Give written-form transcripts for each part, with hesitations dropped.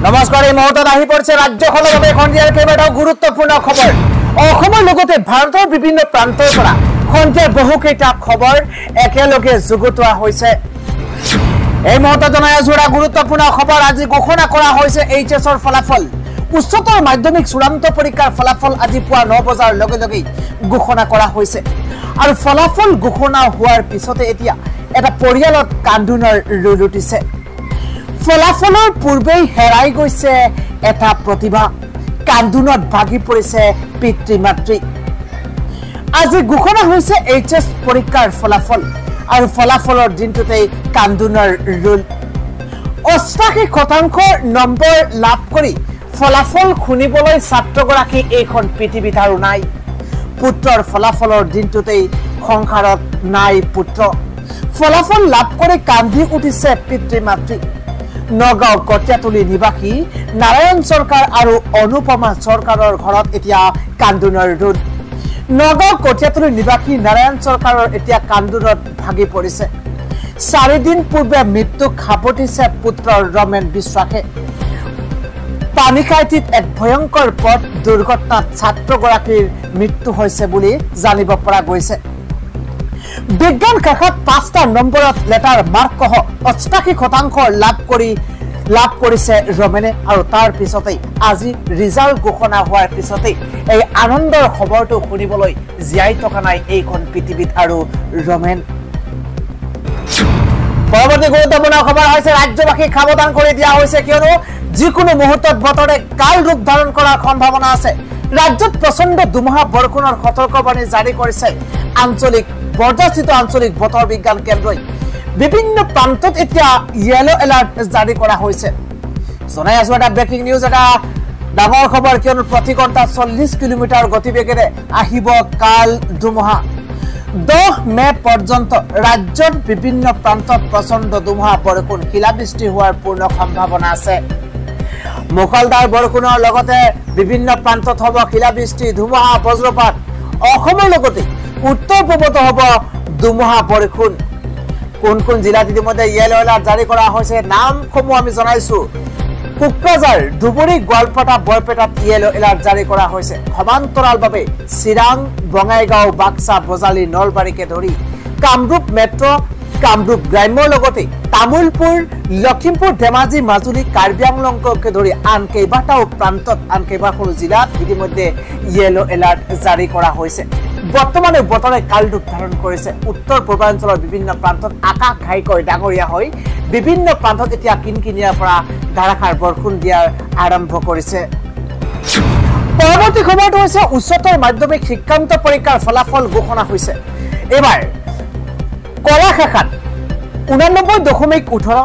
নমস্কাৰ এই মুহূৰ্তত আহি পৰিছে ৰাজ্যখনৰ বাবে খন্দিয়াৰ কেইবাটাও গুৰুত্বপূৰ্ণ খবৰ অসমৰ লগতে ভাৰতৰ বিভিন্ন প্ৰান্তৰ পৰা খন্দিয়াৰ বহুকেইটা খবৰ একেলগে যুগুতোৱা হৈছে এই মুহূৰ্তত জনাই আছো এটা গুৰুত্বপূৰ্ণ খবৰ আজি ঘোষণা কৰা হৈছে এইচএছৰ ফলাফল উচ্চতৰ মাধ্যমিক চূড়ান্ত পৰীক্ষাৰ ফলাফল আজি পুৱা 9 বজাৰ লগে লগে ঘোষণা কৰা হৈছে আৰু ফলাফল ঘোষণা হোৱাৰ পিছতে এতিয়া এটা পৰিয়ালত কান্দোনৰ ৰোল উঠিছে ফলাফলৰ পূৰ্বেই হেৰাই গৈছে এটা প্ৰতিভা কান্দোনত ভাগি পৰিছে পিতৃ মাতৃ আজি ঘোষণা হৈছে এইচএছ পৰীক্ষাৰ ফলাফল আৰু ফলাফলৰ দিনটোতেই কান্দোনৰ ৰোল ৮০% নম্বৰ লাভ কৰি ফলাফল শুনিবলৈ ছাত্ৰগৰাকী এইখন পৃথিৱীত আৰু নাই পুত্ৰৰ ফলাফলৰ দিনটোতেই সংসাৰত নাই পুত্ৰ ফলাফল লাভ কৰি কান্দি উঠিছে পিতৃ মাতৃ নগাঁও কটীয়াতলী নিবাসী নাৰায়ণ সৰকাৰ আৰু অনুপমা সৰকাৰৰ ঘৰত এতিয়া কান্দোনৰ ৰোল নগাঁও কটীয়াতলী নিবাসী নাৰায়ণ সৰকাৰৰ এতিয়া কান্দোনত ভাগি পৰিছে 4 দিন পূৰ্বে মৃত্যুক সাৱটিছে পুত্ৰ ৰমেন বিশ্বাসে পানীখাইটিত এক ভয়ংকৰ পথ দুৰ্ঘটনাত ছাত্ৰগৰাকীৰ মৃত্যু হৈছে বুলি জানিব পৰা গৈছে বিজ্ঞান শাখাত 5টা নম্বৰত লেটাৰ মাৰ্ক সহ ৮০% লাভ কৰিছে ৰমেনে আৰু তাৰ পিছতে আজি ৰিজাল্ট ঘোষণা হোৱাৰ পিছতে এই আনন্দৰ খবৰটো শুনিবলৈ জিয়াই থকা নাই এইখন পৃথিৱীত আৰু ৰমেন পৰৱৰ্তী গুৰুত্বপূৰ্ণ খবৰ হৈছে ৰাজ্যবাসীক সাৱধান কৰি দিয়া হৈছে কিয়নো যিকোনো মুহূৰ্তত বতৰে কাল ৰূপ ধাৰণ কৰাৰ সম্ভাৱনা আছে ৰাজ্যত প্ৰচণ্ড দুমহা বৰষুণৰ সতৰ্কবাণী জাৰি কৰিছে বৰ্ধিত আঞ্চলিক বতৰ বিজ্ঞান কেন্দ্ৰই বিভিন্ন প্ৰান্তত এতিয়া ইয়েলো এলাৰ্ট জাৰি কৰা হৈছে জনাই আছো এটা ব্ৰেকিং নিউজ এটা ডাঙৰ খবৰ কিয়নো প্ৰতি ঘণ্টাত 40 কিলোমিটাৰ গতিবেগেৰে আহিব কাল দুমহা 10 মে পৰ্যন্ত ৰাজ্যৰ বিভিন্ন প্ৰান্তত প্ৰচণ্ড দুমহা বৰষুণ শিলাবৃষ্টি হোৱাৰ পূৰ্ণ সম্ভাৱনা আছে মুখলধাৰ বৰষুণৰ লগতে বিভিন্ন প্ৰান্তত হ'ব শিলাবৃষ্টি ধুমুহা বজ্ৰপাত অসমৰ লগতে উত্তৰ পূবত হ'ব দুমহা বৰষুণ কোন কোন জিলাত ইতিমধ্যে ইয়েলো এলাৰ্ট জাৰি কৰা হৈছে নামসমূহ আমি জনাইছো কোকৰাঝাৰ ধুবুৰী গোৱালপাৰা বৰপেটাত ইয়েলো এলাৰ্ট জাৰি কৰা হৈছে সমান্তৰালভাৱে চিৰাং বঙাইগাঁও বাক্সা বজালী নলবাৰীকে ধৰি কামৰূপ মেট্ৰ কামৰূপ গ্ৰাম্যৰ লগতে তামুলপুৰ লখিমপুৰ ধেমাজি মাজুলী কাৰ্বি আংলংকে ধৰি আন কেইবাটাও প্ৰান্তত আন কেইবাখনো জিলাত ইতিমধ্যে ইয়েলো এলাৰ্ট জাৰি কৰা হৈছে বৰ্তমানে বতৰে কাল ৰূপ ধাৰণ কৰিছে উত্তৰ পূৰ্বাঞ্চলৰ বিভিন্ন প্ৰান্তত আকাশ ঘাইকৈ ডাঙৰীয়া হৈ বিভিন্ন প্ৰান্তত এতিয়া কিনকিনিয়াৰ পৰা ধাৰাসাৰ বৰষুণ দিয়াৰ আৰম্ভ কৰিছে পৰৱৰ্তী খবৰটো হৈছে উচ্চতৰ মাধ্যমিক শিক্ষান্ত পৰীক্ষাৰ ফলাফল ঘোষণা হৈছে এবাৰ কলা শাখাত 89.18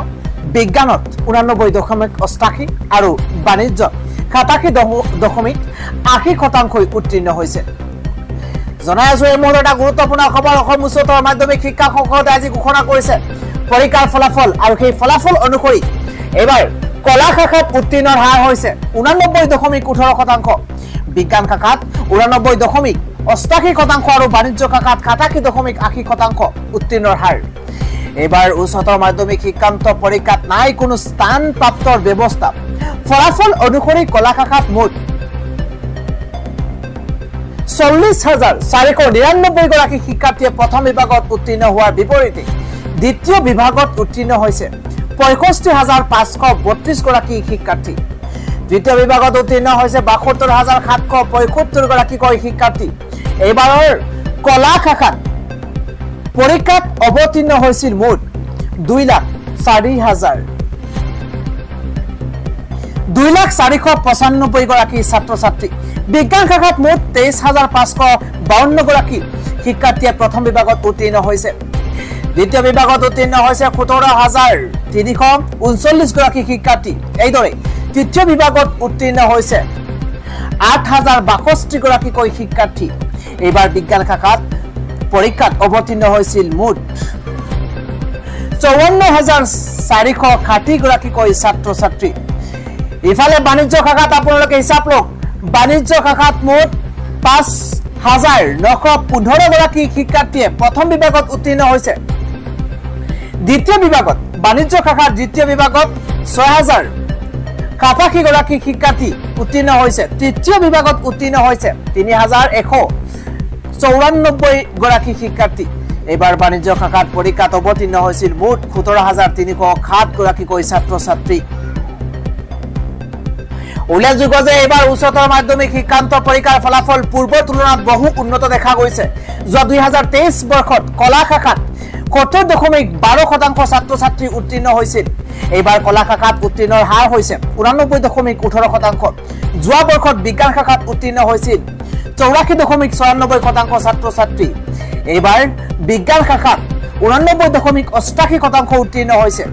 বিজ্ঞানত 89.88 আৰু বাণিজ্যত 87.80% উত্তীৰ্ণ হৈছে জনাই আছো এই মুহূৰ্তত এটা গুৰুত্বপূৰ্ণ খবৰ অসম উচ্চতৰ মাধ্যমিক শিক্ষা সংসদে আজি ঘোষণা কৰিছে পৰীক্ষাৰ ফলাফল আৰু সেই ফলাফল অনুসৰি এবাৰ কলা শাখাত উত্তীৰ্ণৰ হাৰ হৈছে 89.18% বিজ্ঞান শাখাত 89.88% আৰু বাণিজ্য শাখাত 87.80% উত্তীৰ্ণৰ হাৰ এবাৰ উচ্চতৰ মাধ্যমিক শিক্ষান্ত পৰীক্ষাত নাই কোনো স্থান প্ৰাপ্তৰ ব্যৱস্থা ফলাফল অনুসৰি কলা শাখাত মুঠ 40,499 গৰাকী শিক্ষাৰ্থীয়ে প্ৰথম বিভাগত উত্তীৰ্ণ হোৱাৰ বিপৰীতে দ্বিতীয় বিভাগত উত্তীৰ্ণ হৈছে 65,532 গৰাকী শিক্ষাৰ্থী দ্বিতীয় বিভাগত উত্তীৰ্ণ হৈছে 72,775 গৰাকীকৈ শিক্ষাৰ্থী এইবাৰৰ কলা শাখাত পৰীক্ষাত অৱতীৰ্ণ হৈছিল মুঠ 2,04,495 গৰাকী ছাত্ৰ ছাত্ৰী বিজ্ঞান শাখাত মুঠ 23,552 গৰাকী শিক্ষাৰ্থীয়ে প্ৰথম বিভাগত উত্তীৰ্ণ হৈছে দ্বিতীয় বিভাগত উত্তীৰ্ণ হৈছে 17,339 গৰাকী শিক্ষাৰ্থী এইদৰে তৃতীয় বিভাগত উত্তীৰ্ণ হৈছে 8,062 গৰাকীকৈ শিক্ষাৰ্থী এইবাৰ বিজ্ঞান শাখাত পৰীক্ষাত অৱতীৰ্ণ হৈছিল মুঠ 54,460 গৰাকীকৈ ছাত্ৰ ছাত্ৰী ইফালে বাণিজ্য শাখাত আপোনালোকে হিচাপ লওক বাণিজ্য শাখাত মুঠ 5,915 গৰাকী শিক্ষাৰ্থীয়ে প্ৰথম বিভাগত উত্তীৰ্ণ হৈছে দ্বিতীয় বিভাগত বাণিজ্য শাখাৰ দ্বিতীয় বিভাগত 6,000 87 গৰাকী শিক্ষাৰ্থী উত্তীৰ্ণ হৈছে তৃতীয় বিভাগত উত্তীৰ্ণ হৈছে 3194 গৰাকী শিক্ষাৰ্থী এবাৰ বাণিজ্য শাখাত পৰীক্ষাত অৱতীৰ্ণ হৈছিল মুঠ 17307 গৰাকীকৈ ছাত্ৰ ছাত্ৰী উল্লেখযোগ্য যে এবাৰ উচ্চতৰ মাধ্যমিক শিক্ষান্ত পৰীক্ষাৰ ফলাফল পূৰ্বৰ তুলনাত বহু উন্নত দেখা গৈছে যোৱা 2023 বৰ্ষত কলা শাখাত 70.12% ছাত্ৰ ছাত্ৰী উত্তীৰ্ণ হৈছিল এইবাৰ কলা শাখাত উত্তীৰ্ণৰ হাৰ হৈছে 89.18% যোৱা বৰ্ষত বিজ্ঞান শাখাত উত্তীৰ্ণ হৈছিল 84.96% ছাত্ৰ ছাত্ৰী এইবাৰ বিজ্ঞান শাখাত 89.88% উত্তীৰ্ণ হৈছে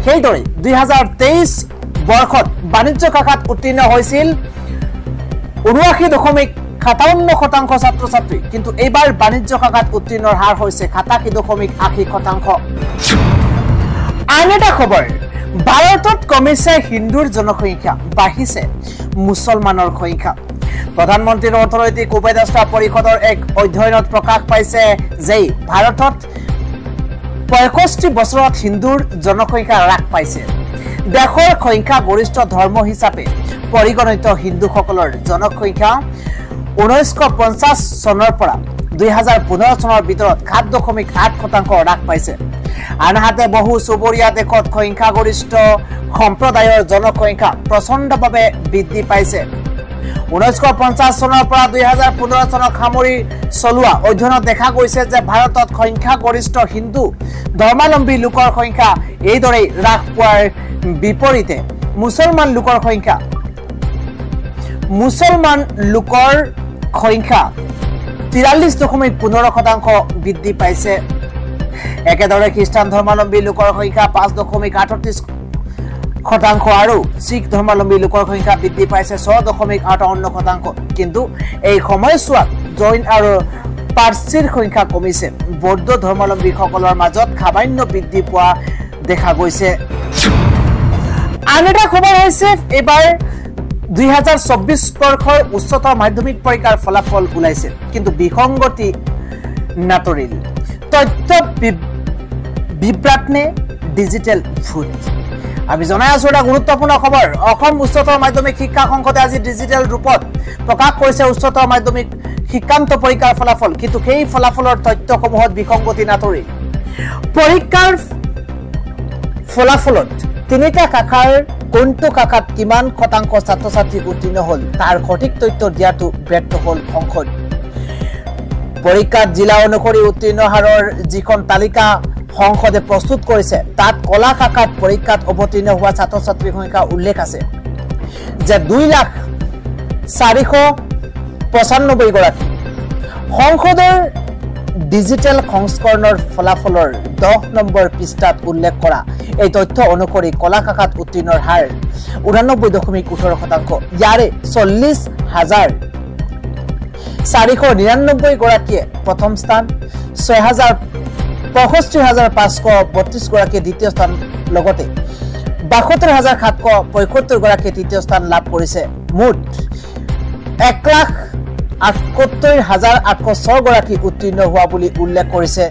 সেইদৰে 2023 বৰ্ষত বাণিজ্য শাখাত উত্তীৰ্ণ হৈছিল 79.57% ছাত্ৰ ছাত্ৰী কিন্তু এইবাৰ বাণিজ্য শাখাত উত্তীৰ্ণৰ হাৰ হৈছে 87.80% আন এটা খবৰ ভাৰতত কমিছে হিন্দুৰ জনসংখ্যা বাঢ়িছে মুছলমানৰ সংখ্যা প্ৰধানমন্ত্ৰীৰ অৰ্থনৈতিক উপদেষ্টা পৰিষদৰ এক অধ্যয়নত প্ৰকাশ পাইছে যে ভাৰতত 65 বছৰত হিন্দুৰ জনসংখ্যা হ্ৰাস পাইছে দেশৰ সংখ্যা গৰিষ্ঠ ধৰ্ম হিচাপে পৰিগণিত হিন্দুসকলৰ জনসংখ্যা 1950 চনৰ পৰা 2015 চনৰ ভিতৰত 7.8% হ্ৰাস পাইছে আনহাতে বহু চুবুৰীয়া দেশত সংখ্যাগৰিষ্ঠ সম্প্ৰদায়ৰ জনসংখ্যা প্ৰচণ্ডভাৱে বৃদ্ধি পাইছে 1950 চনৰ পৰা 2015 চনক সামৰি চলোৱা অধ্যয়নত দেখা গৈছে যে ভাৰতত সংখ্যাগৰিষ্ঠ হিন্দু ধৰ্মাৱলম্বী লোকৰ সংখ্যা এইদৰে হ্ৰাস পোৱাৰ বিপৰীতে মুছলমান লোকৰ সংখ্যা 43.15% বৃদ্ধি পাইছে একেদৰে খ্ৰীষ্টান ধৰ্মাৱলম্বী লোকৰ সংখ্যা 5.38% আৰু শিখ ধৰ্মাৱলম্বী লোকৰ সংখ্যা বৃদ্ধি পাইছে 6.58% কিন্তু এই সময়ছোৱাত জৈন আৰু পাৰ্চীৰ সংখ্যা কমিছে বৌদ্ধ ধৰ্মাৱলম্বীসকলৰ মাজত সামান্য বৃদ্ধি পোৱা দেখা গৈছে আন এটা খবৰ হৈছে এবাৰ 2024 বৰ্ষৰ উচ্চতৰ মাধ্যমিক পৰীক্ষাৰ ফলাফল ওলাইছে কিন্তু বিসংগতি নাতৰিল তথ্য বিভ্ৰাটনে ডিজিটেল ভোট আমি জনাই আছো এটা গুৰুত্বপূৰ্ণ খবৰ অসম উচ্চতৰ মাধ্যমিক শিক্ষা সংসদে আজি ডিজিটেল ৰূপত প্ৰকাশ কৰিছে উচ্চতৰ মাধ্যমিক শিক্ষান্ত পৰীক্ষাৰ ফলাফল কিন্তু সেই ফলাফলৰ তথ্যসমূহত বিসংগতি নাতৰিল পৰীক্ষাৰ ফলাফলত তিনিটা শাখাৰ কোনটো শাখাত কিমান শতাংশ ছাত্ৰ ছাত্ৰী উত্তীৰ্ণ হ'ল তাৰ সঠিক তথ্য দিয়াটো ব্যৰ্থ হ'ল সংসদ পৰীক্ষাত জিলা অনুসৰি উত্তীৰ্ণ হাৰৰ যিখন তালিকা সংসদে প্ৰস্তুত কৰিছে তাত কলা শাখাত পৰীক্ষাত অৱতীৰ্ণ হোৱা ছাত্ৰ ছাত্ৰীৰ সংখ্যা উল্লেখ আছে যে 2,04,95 গৰাকী সংসদৰ ডিজিটেল সংস্কৰণৰ ফলাফলৰ 10 নম্বৰ পৃষ্ঠাত উল্লেখ কৰা এই তথ্য অনুসৰি কলা শাখাত উত্তীৰ্ণৰ হাৰ 89.18% ইয়াৰে 40,499 গৰাকীয়ে প্ৰথম স্থান 65,532 গৰাকীয়ে দ্বিতীয় স্থান লগতে 72,775 গৰাকীয়ে তৃতীয় স্থান লাভ কৰিছে মুঠ 1,78,806 গৰাকী উত্তীৰ্ণ হোৱা বুলি উল্লেখ কৰিছে